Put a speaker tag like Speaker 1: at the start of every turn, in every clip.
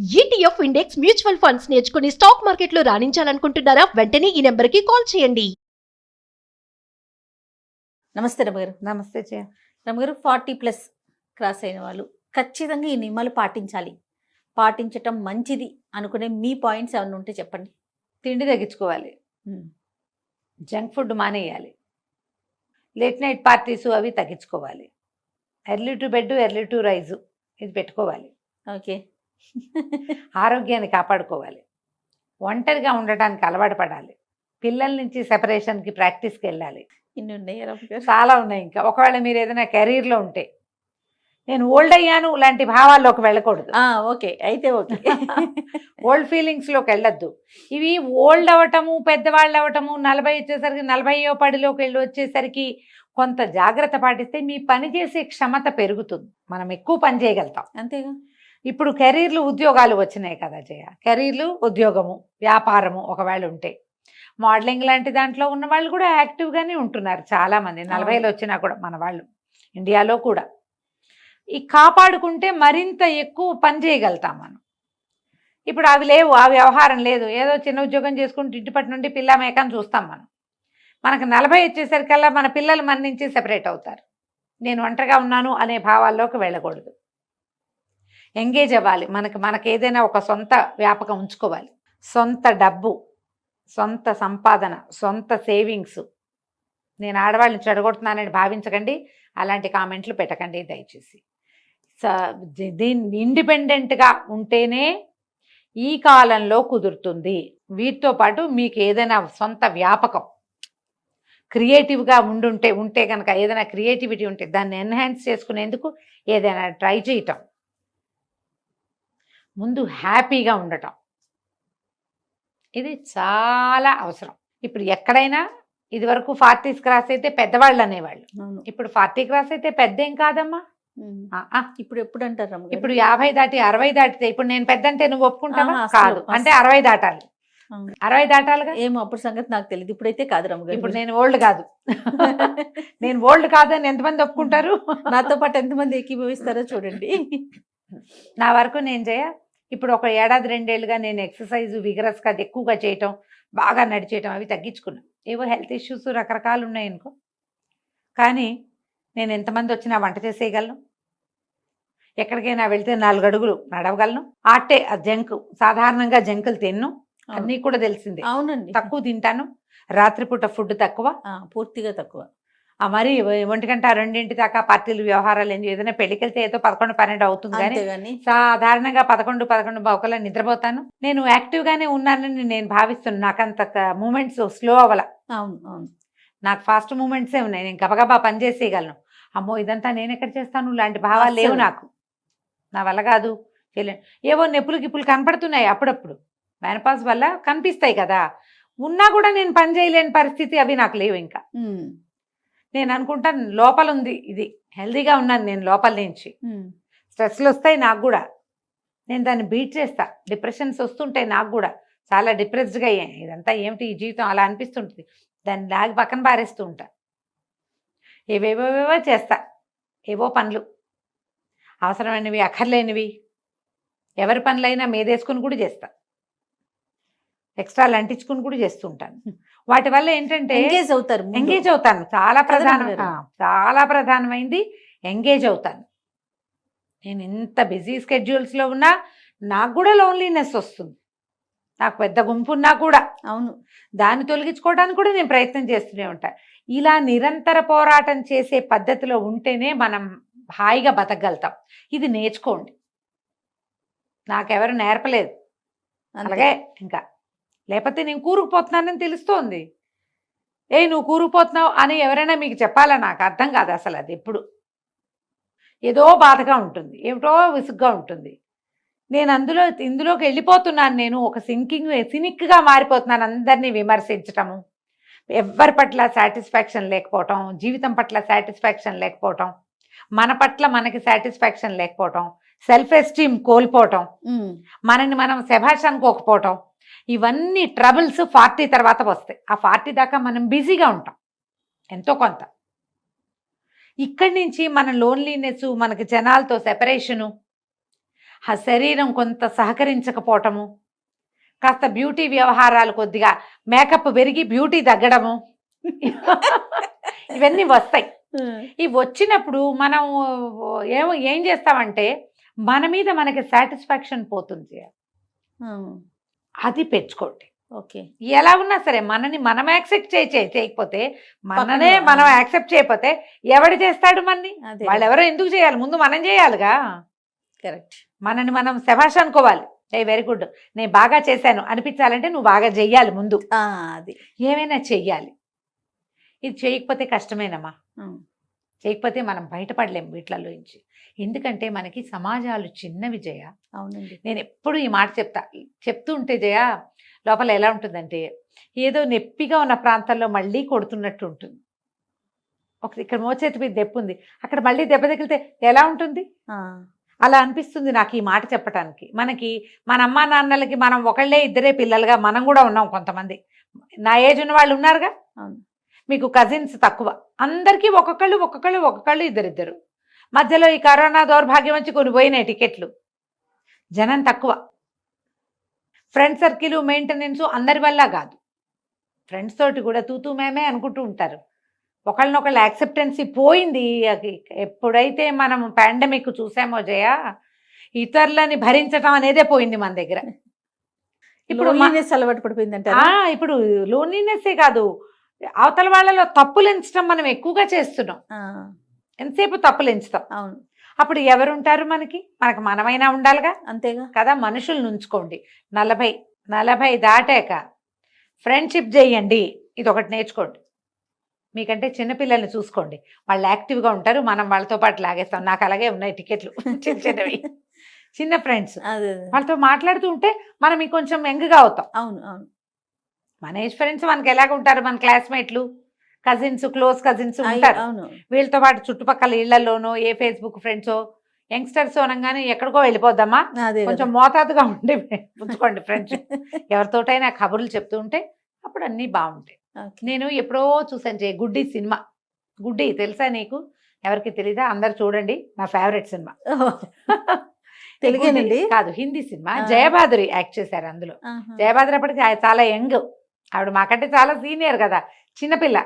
Speaker 1: ETF index mutual funds నేర్చుకుని stock మార్కెట్లో రాణించాలనుకుంటున్నారా? వెంటనే ఈ నెంబర్కి కాల్ చేయండి.
Speaker 2: నమస్తే రమగారు.
Speaker 3: నమస్తే చే
Speaker 2: రమగారు, 40+ క్రాస్ అయిన వాళ్ళు ఖచ్చితంగా ఈ నియమాలు పాటించాలి, పాటించటం మంచిది అనుకునే మీ పాయింట్స్ ఏమైనా ఉంటే చెప్పండి.
Speaker 3: తిండి తగ్గించుకోవాలి, జంక్ ఫుడ్ మానేయాలి, లేట్ నైట్ పార్టీస్ అవి తగ్గించుకోవాలి, early to bed early to rise ఇది పెట్టుకోవాలి.
Speaker 2: ఓకే.
Speaker 3: ఆరోగ్యాన్ని కాపాడుకోవాలి, ఒంటరిగా ఉండటానికి అలవాటు పడాలి, పిల్లల నుంచి సెపరేషన్కి ప్రాక్టీస్కి వెళ్ళాలి.
Speaker 2: ఇన్ని ఉన్నాయి రమగారు.
Speaker 3: చాలా ఉన్నాయి. ఇంకా ఒకవేళ మీరు ఏదైనా కెరీర్లో ఉంటే నేను ఓల్డ్ అయ్యాను లాంటి భావాల్లోకి వెళ్ళకూడదు.
Speaker 2: ఓకే, అయితే ఓకే.
Speaker 3: ఓల్డ్ ఫీలింగ్స్లోకి వెళ్ళొద్దు. ఇవి ఓల్డ్ అవ్వటము, పెద్దవాళ్ళు అవ్వటము, 40 వచ్చేసరికి 40వ పడిలోకి వెళ్ళి వచ్చేసరికి కొంత జాగ్రత్త పాటిస్తే మీ పని చేసే క్షమత పెరుగుతుంది, మనం ఎక్కువ పని చేయగలుగుతాం.
Speaker 2: అంతేగా.
Speaker 3: ఇప్పుడు కెరీర్లు ఉద్యోగాలు వచ్చినాయి కదా జయ, కెరీర్లు ఉద్యోగము వ్యాపారము ఒకవేళ ఉంటే మోడలింగ్ లాంటి దాంట్లో ఉన్న వాళ్ళు కూడా యాక్టివ్గానే ఉంటున్నారు చాలామంది, 40లో వచ్చినా కూడా మన వాళ్ళు ఇండియాలో కూడా. ఈ కాపాడుకుంటే మరింత ఎక్కువ పని చేయగలుగుతాం మనం. ఇప్పుడు అవి లేవు, ఆ వ్యవహారం లేదు, ఏదో చిన్న ఉద్యోగం చేసుకుంటూ ఇంటిపటి నుండి పిల్ల మేకని చూస్తాం మనం. మనకు 40 వచ్చేసరికల్లా మన పిల్లలు మన నుంచి సెపరేట్ అవుతారు. నేను ఒంటరిగా ఉన్నాను అనే భావాల్లోకి వెళ్ళకూడదు, ఎంగేజ్ అవ్వాలి. మనకు ఏదైనా ఒక సొంత వ్యాపకం ఉంచుకోవాలి, సొంత డబ్బు, సొంత సంపాదన, సొంత సేవింగ్స్. నేను ఆడవాళ్ళని చెడగొడుతున్నానని భావించకండి, అలాంటి కామెంట్లు పెట్టకండి దయచేసి. దీన్ని ఇండిపెండెంట్గా ఉంటేనే ఈ కాలంలో కుదురుతుంది. వీటితో పాటు మీకు ఏదైనా సొంత వ్యాపకం క్రియేటివ్గా ఉంటే కనుక ఏదైనా క్రియేటివిటీ ఉంటే దాన్ని ఎన్హాన్స్ చేసుకునేందుకు ఏదైనా ట్రై చేయటం, ముందు హ్యాపీగా ఉండటం, ఇది చాలా అవసరం. ఇప్పుడు ఎక్కడైనా ఇదివరకు 40s క్రాస్ అయితే పెద్దవాళ్ళు అనేవాళ్ళు, ఇప్పుడు 40 క్రాస్ అయితే పెద్ద ఏం కాదమ్మా.
Speaker 2: ఇప్పుడు ఎప్పుడు అంటారు రమగారు?
Speaker 3: ఇప్పుడు 50 దాటి 60 దాటితే ఇప్పుడు నేను పెద్ద అంటే నువ్వు ఒప్పుకుంటావా? కాదు, అంటే 60 దాటాలి. 60 దాటాలిగా.
Speaker 2: ఏమో అప్పుడు సంగతి నాకు తెలియదు, ఇప్పుడైతే కాదు రమగారు.
Speaker 3: ఇప్పుడు నేను ఓల్డ్ కాదు. నేను ఓల్డ్ కాదని ఎంతమంది ఒప్పుకుంటారు?
Speaker 2: నాతో పాటు ఎంతమంది ఏకీభవిస్తారో చూడండి.
Speaker 3: నా వరకు నేను ఇప్పుడు ఒక ఏడాది 2 ఏళ్ళుగా నేను ఎక్సర్సైజ్ విగరస్గా ఎక్కువగా చేయటం, బాగా నడిచేయటం అవి తగ్గించుకున్నాను. ఏవో హెల్త్ ఇష్యూస్ రకరకాలు ఉన్నాయనుకో, కానీ నేను ఎంతమంది వచ్చినా వంట చేసేయగలను, ఎక్కడికైనా వెళ్తే 4 అడుగులు నడవగలను. జంక్ సాధారణంగా జంకులు తిన్ను, అన్నీ కూడా తెలిసిందే.
Speaker 2: అవునండి,
Speaker 3: తక్కువ తింటాను, రాత్రిపూట ఫుడ్ తక్కువ,
Speaker 2: పూర్తిగా తక్కువ.
Speaker 3: మరి 1 గంట 2 దాకా పార్టీలు వ్యవహారాలు ఏదైనా పెళ్ళికి వెళ్తే ఏదో 11, 12 అవుతుంది, కానీ సాధారణంగా 11, 11 నిద్రపోతాను. నేను యాక్టివ్గానే ఉన్నానని నేను భావిస్తున్నాను. నాకంత మూమెంట్స్ స్లో అవ్వాల.
Speaker 2: అవును అవును,
Speaker 3: నాకు ఫాస్ట్ మూమెంట్సే ఉన్నాయి, నేను గబగబా పని చేసేయగలను. అమ్మో ఇదంతా నేను ఎక్కడ చేస్తాను లాంటి భావాలు లేవు నాకు, నా వల్ల కాదు, చేయలేను. ఏవో నొప్పులు గిప్పులు కనపడుతున్నాయి అప్పుడప్పుడు, మెనపాజ్ వల్ల కనిపిస్తాయి కదా, ఉన్నా కూడా నేను పని చేయలేని పరిస్థితి అవి నాకు లేవు. ఇంకా నేను అనుకుంటాను లోపల ఉంది, ఇది హెల్దీగా ఉన్నాను నేను లోపల నుంచి. స్ట్రెస్లు వస్తాయి నాకు కూడా, నేను దాన్ని బీట్ చేస్తా. డిప్రెషన్స్ వస్తుంటాయి నాకు కూడా, చాలా డిప్రెస్డ్గా అయ్యాను. ఇదంతా ఏమిటి ఈ జీవితం అలా అనిపిస్తుంటుంది, దాన్ని లాగి పక్కన పారేస్తూ ఉంటా. ఏవేవేవో చేస్తా, ఏవో పనులు అవసరమైనవి అక్కర్లేనివి, ఎవరి పనులైనా మీదేసుకుని కూడా చేస్తా, ఎక్స్ట్రాలు అంటించుకుని కూడా చేస్తూ ఉంటాను. వాటి వల్ల ఏంటంటే ఎంగేజ్ అవుతాను. చాలా ప్రధానమైంది ఎంగేజ్ అవుతాను. నేను ఎంత బిజీ స్కెడ్యూల్స్లో ఉన్నా నాకు కూడా లోన్లీనెస్ వస్తుంది, నాకు పెద్ద గుంపు ఉన్నా కూడా. అవును, దాన్ని తొలగించుకోవడానికి కూడా నేను ప్రయత్నం చేస్తూనే ఉంటాను. ఇలా నిరంతర పోరాటం చేసే పద్ధతిలో ఉంటేనే మనం హాయిగా బతకగలుగుతాం. ఇది నేర్చుకోండి, నాకెవరు నేర్పలేదు. అలాగే ఇంకా లేకపోతే నేను కూరుకుపోతున్నానని తెలుస్తోంది. నువ్వు కూరుకుపోతున్నావు అని ఎవరైనా మీకు చెప్పాలా? నాకు అర్థం కాదు అసలు. అది ఎప్పుడు ఏదో బాధగా ఉంటుంది, ఏమిటో విసుగ్గా ఉంటుంది. నేను ఇందులోకి వెళ్ళిపోతున్నాను. నేను ఒక సినిక్గా మారిపోతున్నాను, అందరినీ విమర్శించటము, ఎవరి పట్ల సాటిస్ఫాక్షన్ లేకపోవటం, జీవితం పట్ల సాటిస్ఫాక్షన్ లేకపోవటం, మన పట్ల మనకి సాటిస్ఫాక్షన్ లేకపోవటం, సెల్ఫ్ ఎస్టీమ్ కోల్పోవటం, మనని మనం శభాష్ అనుకోకపోవటం, ఇవన్నీ ట్రబుల్స్ 40 తర్వాత వస్తాయి. ఆ 40 దాకా మనం బిజీగా ఉంటాం ఎంతో కొంత. ఇక్కడి నుంచి మన లోన్లీనెస్, మనకి జనాలతో సెపరేషను, ఆ శరీరం కొంత సహకరించకపోవటము, కాస్త బ్యూటీ వ్యవహారాలు కొద్దిగా మేకప్ పెరిగి బ్యూటీ తగ్గడము ఇవన్నీ వస్తాయి. ఇవి వచ్చినప్పుడు మనం ఏం చేస్తామంటే మన మీద మనకి సాటిస్ఫాక్షన్ పోతుంది. అది పెంచుకోండి.
Speaker 2: ఓకే,
Speaker 3: ఎలా ఉన్నా సరే మనని మనం యాక్సెప్ట్ చేయకపోతే, మననే మనం యాక్సెప్ట్ చేయకపోతే ఎవడు చేస్తాడు మనని? వాళ్ళు ఎవరో ఎందుకు చేయాలి? ముందు మనం చేయాలిగా.
Speaker 2: కరెక్ట్.
Speaker 3: మనని మనం శభాష్ అనుకోవాలి. వెరీ గుడ్, నేను బాగా చేశాను అనిపించాలంటే నువ్వు బాగా చెయ్యాలి ముందు.
Speaker 2: అది
Speaker 3: ఏమైనా చెయ్యాలి. ఇది చేయకపోతే కష్టమేనమ్మా. చేయకపోతే మనం బయటపడలేం వీటిలోంచి. ఎందుకంటే మనకి సమాజాలు చిన్నవి జయ.
Speaker 2: అవునండి,
Speaker 3: నేను ఎప్పుడు ఈ మాట చెప్తూ ఉంటే జయ లోపల ఎలా ఉంటుందంటే ఏదో నొప్పిగా ఉన్న ప్రాంతంలో మళ్ళీ కొడుతున్నట్టు ఉంటుంది. ఇక్కడ మోచేతి మీద దెబ్బ ఉంది, అక్కడ మళ్ళీ దెబ్బ తగిలితే ఎలా ఉంటుంది? అలా అనిపిస్తుంది నాకు ఈ మాట చెప్పటానికి. మనకి మన అమ్మా నాన్నలకి మనం ఒకళ్ళే ఇద్దరే పిల్లలుగా మనం కూడా ఉన్నాం. కొంతమంది నా ఏజ్ ఉన్న వాళ్ళు ఉన్నారుగా. మీకు కజిన్స్ తక్కువ, అందరికీ ఒక్కొక్కళ్ళు ఇద్దరిద్దరు. మధ్యలో ఈ కరోనా దౌర్భాగ్యం వచ్చి కొన్ని పోయినాయి టికెట్లు. జనం తక్కువ. ఫ్రెండ్ సర్కిల్ మెయింటెనెన్స్ అందరి వల్ల కాదు. ఫ్రెండ్స్ తోటి కూడా తూతూ మేమే అనుకుంటూ ఉంటారు. ఒకళ్ళనొకళ్ళు యాక్సెప్టెన్సీ పోయింది. ఎప్పుడైతే మనం పాండమిక్ చూసామో జయ, ఇతరులని భరించటం అనేదే పోయింది మన దగ్గర.
Speaker 2: ఇప్పుడు అలవాటు పడిపోయిందంట.
Speaker 3: ఇప్పుడు లోన్లీనెస్సే కాదు, అవతల వాళ్ళలో తప్పులు ఎంచడం మనం ఎక్కువగా చేస్తున్నాం. ఎంతసేపు తప్పులు ఎంచుతాం.
Speaker 2: అవును.
Speaker 3: అప్పుడు ఎవరుంటారు మనకి మనమైనా ఉండాలిగా.
Speaker 2: అంతేగా కదా.
Speaker 3: మనుషులు నుంచుకోండి. 40 దాటాక ఫ్రెండ్షిప్ చేయండి. ఇది ఒకటి నేర్చుకోండి. మీకంటే చిన్నపిల్లల్ని చూసుకోండి, వాళ్ళు యాక్టివ్గా ఉంటారు. మనం వాళ్ళతో పాటు లాగేస్తాం. నాకు అలాగే ఉన్నాయి టికెట్లు, చిన్నవి చిన్న ఫ్రెండ్స్. వాళ్ళతో మాట్లాడుతూ ఉంటే మనం ఇంకొంచెం యంగ్గా అవుతాం.
Speaker 2: అవును అవును.
Speaker 3: మన ఏజ్ ఫ్రెండ్స్ మనకి ఎలాగ ఉంటారు? మన క్లాస్మేట్లు, కజిన్స్, క్లోజ్ కజిన్స్ ఉంటారు. వీళ్ళతో పాటు చుట్టుపక్కల ఇళ్లలోనో ఏ ఫేస్బుక్ ఫ్రెండ్సో యంగ్స్టర్స్ అనగానే ఎక్కడికో వెళ్ళిపోద్దామా. కొంచెం మోతాదుగా ఉండి ఉంచుకోండి ఫ్రెండ్షిప్. ఎవరితోటైనా కబుర్లు చెప్తూ ఉంటే అప్పుడు అన్నీ బాగుంటాయి. నేను ఎప్పుడో చూసాను గుడ్డి సినిమా. గుడ్డి తెలుసా నీకు? ఎవరికి తెలీదా? అందరు చూడండి, నా ఫేవరెట్ సినిమా.
Speaker 2: తెలుగేనండి?
Speaker 3: కాదు, హిందీ సినిమా. జయబాదురి యాక్ట్ చేశారు అందులో. జయబాదురి అప్పటికి చాలా యంగ్, ఆవిడ మాకంటే చాలా సీనియర్ కదా, చిన్నపిల్ల.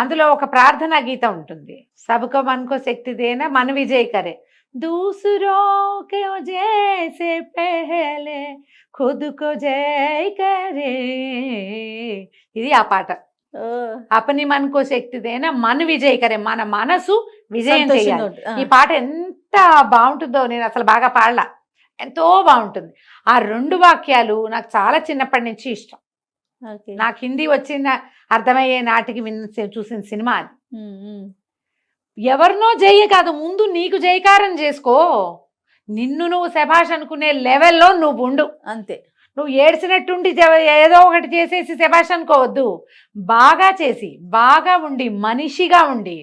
Speaker 3: అందులో ఒక ప్రార్థనా గీతం ఉంటుంది. సబ్కో మన్కో శక్తి దేనా మన విజయ్ కరే, దూసరో కే జైసే పెహలే ఖుద్ కో జై కరే. ఇది ఆ పాట. అపని మన్కో శక్తి దేనా మన విజయ్ కరే, మన మనసు విజయం చేయాలి. ఈ పాట ఎంత బాగుంటుందో, నేను అసలు బాగా పాడలా, ఎంతో బాగుంటుంది. ఆ 2 వాక్యాలు నాకు చాలా చిన్నప్పటి నుంచి ఇష్టం. నాకు హిందీ వచ్చిన అర్థమయ్యే నాటికి చూసిన సినిమా అది. ఎవరినో జయ కాదు, ముందు నీకు జయకారం చేసుకో. నిన్ను నువ్వు శభాష్ అనుకునే లెవెల్లో నువ్వు ఉండు.
Speaker 2: అంతే.
Speaker 3: నువ్వు ఏడ్చినట్టుండి ఏదో ఒకటి చేసేసి శభాష్ అనుకోవద్దు. బాగా చేసి, బాగా ఉండి, మనిషిగా ఉండి,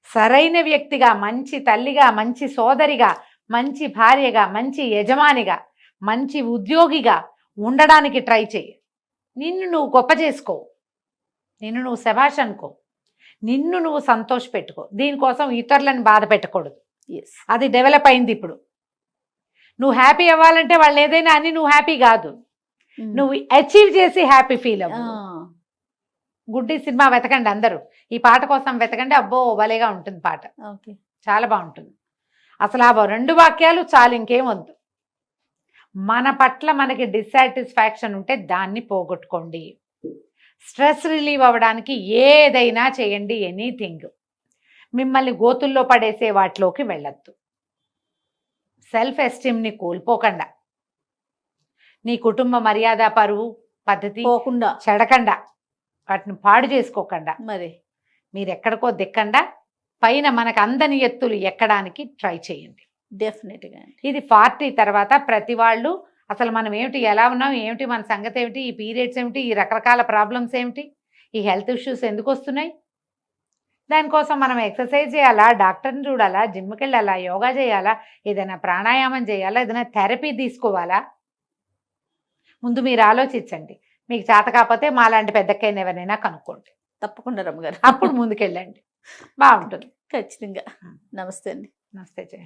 Speaker 3: సరైన వ్యక్తిగా, మంచి తల్లిగా, మంచి సోదరిగా, మంచి భార్యగా, మంచి యజమానిగా, మంచి ఉద్యోగిగా ఉండడానికి ట్రై చేయి. నిన్ను నువ్వు గొప్ప చేసుకో, నిన్ను నువ్వు శభాష్ అనుకో, నిన్ను నువ్వు సంతోష పెట్టుకో. దీనికోసం ఇతరులను బాధ పెట్టకూడదు. అది డెవలప్ అయింది ఇప్పుడు. నువ్వు హ్యాపీ అవ్వాలంటే వాళ్ళు ఏదైనా అని నువ్వు హ్యాపీ కాదు, నువ్వు అచీవ్ చేసి హ్యాపీ ఫీల్ అవ్వు. గుడ్డి సినిమా వెతకండి అందరూ, ఈ పాట కోసం వెతకండి. అబ్బో భలేగా ఉంటుంది పాట, చాలా బాగుంటుంది. అసలు ఆ 2 వాక్యాలు చాలు, ఇంకేం వద్దు. మన పట్ల మనకి డిస్సాటిస్ఫాక్షన్ ఉంటే దాన్ని పోగొట్టుకోండి. స్ట్రెస్ రిలీవ్ అవ్వడానికి ఏదైనా చేయండి, ఎనీథింగ్. మిమ్మల్ని గోతుల్లో పడేసే వాటిలోకి వెళ్ళొద్దు. సెల్ఫ్ ఎస్టీమ్ని కోల్పోకుండా, నీ కుటుంబ మర్యాద, పరువు, పద్ధతి
Speaker 2: పోకుండా,
Speaker 3: చెడకుండా, వాటిని పాడు చేసుకోకుండా,
Speaker 2: మరి
Speaker 3: మీరు ఎక్కడికో దిక్కండా పైన మనకు అందని ఎత్తులు ఎక్కడానికి ట్రై చేయండి.
Speaker 2: డెఫినెట్గా.
Speaker 3: ఇది 40 తర్వాత ప్రతి వాళ్ళు అసలు మనం ఏమిటి, ఎలా ఉన్నాం, ఏమిటి మన సంగతి, ఏమిటి ఈ పీరియడ్స్, ఏమిటి ఈ రకరకాల ప్రాబ్లమ్స్, ఏమిటి ఈ హెల్త్ ఇష్యూస్ ఎందుకు వస్తున్నాయి, దానికోసం మనం ఎక్సర్సైజ్ చేయాలా, డాక్టర్ని చూడాలా, జిమ్కి వెళ్ళాలా, యోగా చేయాలా, ఏదైనా ప్రాణాయామం చేయాలా, ఏదైనా థెరపీ తీసుకోవాలా? ముందు మీరు ఆలోచించండి. మీకు చేత కాకపోతే మాలాంటి పెద్దక్కైన ఎవరైనా కనుక్కోండి.
Speaker 2: తప్పకుండా రమ్మగారు,
Speaker 3: అప్పుడు ముందుకెళ్ళండి, బాగుంటుంది.
Speaker 2: ఖచ్చితంగా. నమస్తే అండి.
Speaker 3: నమస్తే జయ.